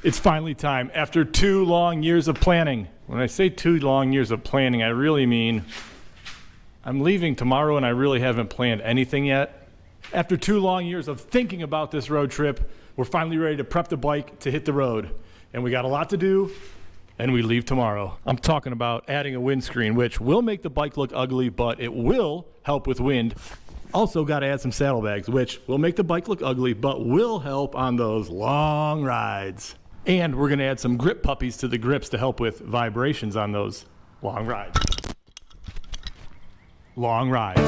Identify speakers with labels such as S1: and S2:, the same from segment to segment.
S1: It's finally time. After 2 long years of planning. When I say 2 long years of planning, I really mean I'm leaving tomorrow and I really haven't planned anything yet. After 2 long years of thinking about this road trip, we're finally ready to prep the bike to hit the road. And we got a lot to do, and we leave tomorrow. I'm talking about adding a windscreen, which will make the bike look ugly, but it will help with wind. Also got to add some saddlebags, which will make the bike look ugly, but will help on those long rides. And we're going to add some grip puppies to the grips to help with vibrations on those long rides. Long rides.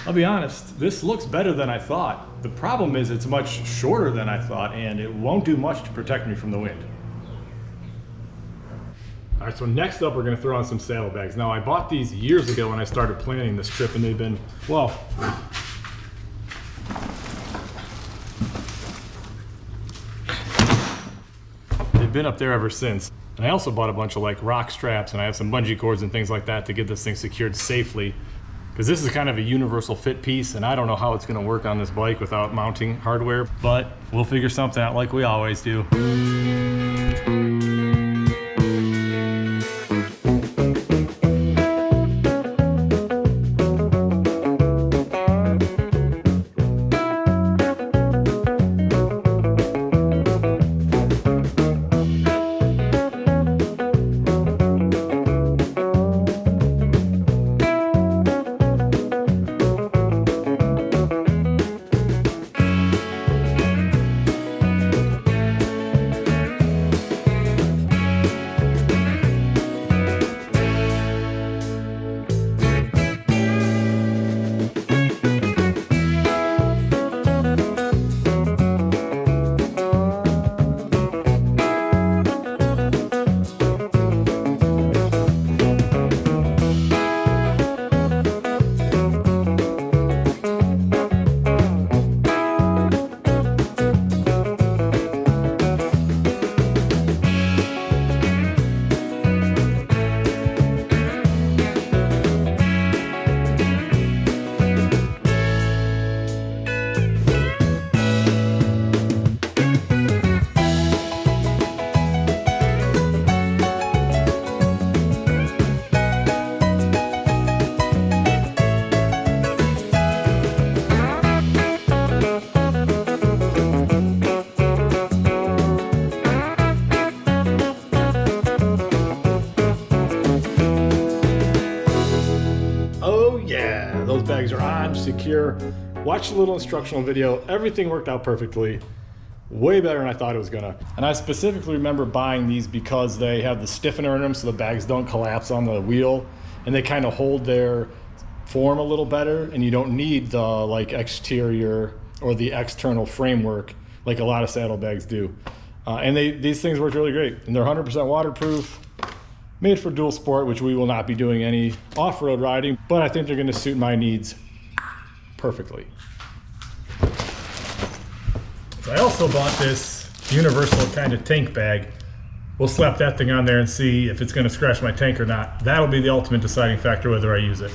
S1: I'll be honest, this looks better than I thought. The problem is it's much shorter than I thought, and it won't do much to protect me from the wind. All right, so next up we're gonna throw on some saddlebags. Now I bought these years ago when I started planning this trip, and they've been, well, they've been up there ever since. And I also bought a bunch of like rock straps, and I have some bungee cords and things like that to get this thing secured safely. Because this is kind of a universal fit piece, and I don't know how it's going to work on this bike without mounting hardware, but we'll figure something out like we always do. bags are on, secure. Watch the little instructional video. Everything worked out perfectly. Way better than I thought it was gonna. And I specifically remember buying these because they have the stiffener in them so the bags don't collapse on the wheel, and they kind of hold their form a little better, and you don't need the like exterior or the external framework like a lot of saddlebags do. And these things work really great, and they're 100% waterproof, made for dual sport, which we will not be doing any off-road riding, but I think they're gonna suit my needs perfectly. I also bought this universal kind of tank bag. We'll slap that thing on there and see if it's going to scratch my tank or not. That'll be the ultimate deciding factor whether I use it.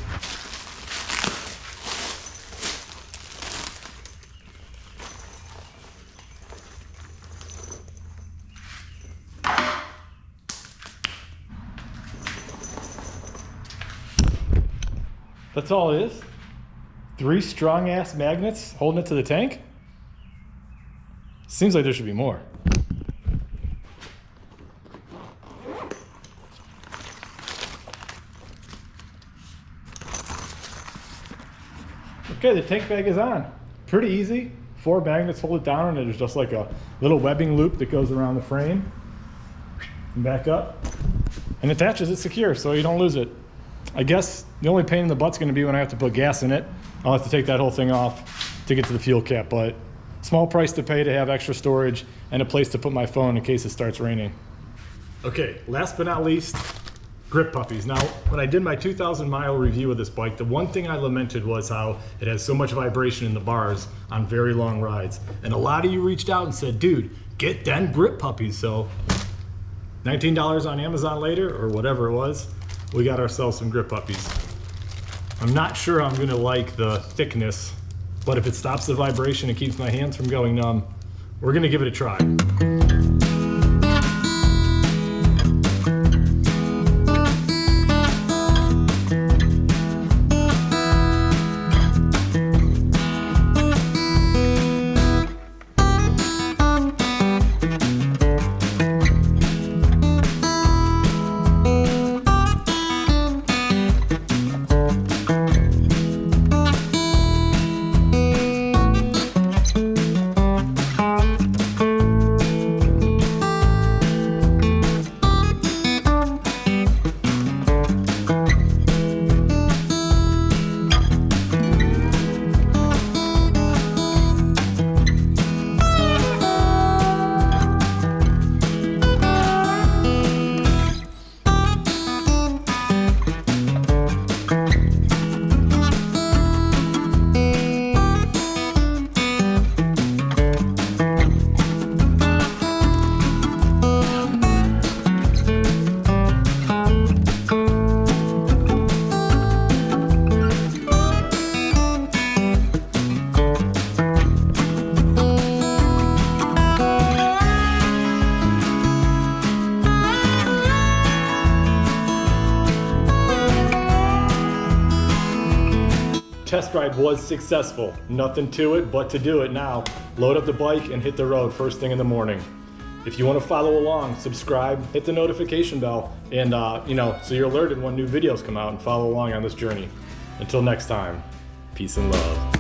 S1: That's all it is? 3 strong ass magnets holding it to the tank? Seems like there should be more. Okay, the tank bag is on. Pretty easy. 4 magnets hold it down, and there's just like a little webbing loop that goes around the frame. And back up. And attaches it secure so you don't lose it. I guess the only pain in the butt's gonna be when I have to put gas in it. I'll have to take that whole thing off to get to the fuel cap, but small price to pay to have extra storage and a place to put my phone in case it starts raining. Okay, last but not least, grip puppies. Now, when I did my 2,000 mile review of this bike, the one thing I lamented was how it has so much vibration in the bars on very long rides. And a lot of you reached out and said, dude, get them grip puppies. So $19 on Amazon later, or whatever it was, we got ourselves some grip puppies. I'm not sure I'm gonna like the thickness, but if it stops the vibration and keeps my hands from going numb, we're gonna give it a try. Test ride was successful. Nothing to it but to do it now. Load up the bike and hit the road first thing in the morning. If you want to follow along, subscribe, hit the notification bell, and so you're alerted when new videos come out, and follow along on this journey. Until next time, peace and love.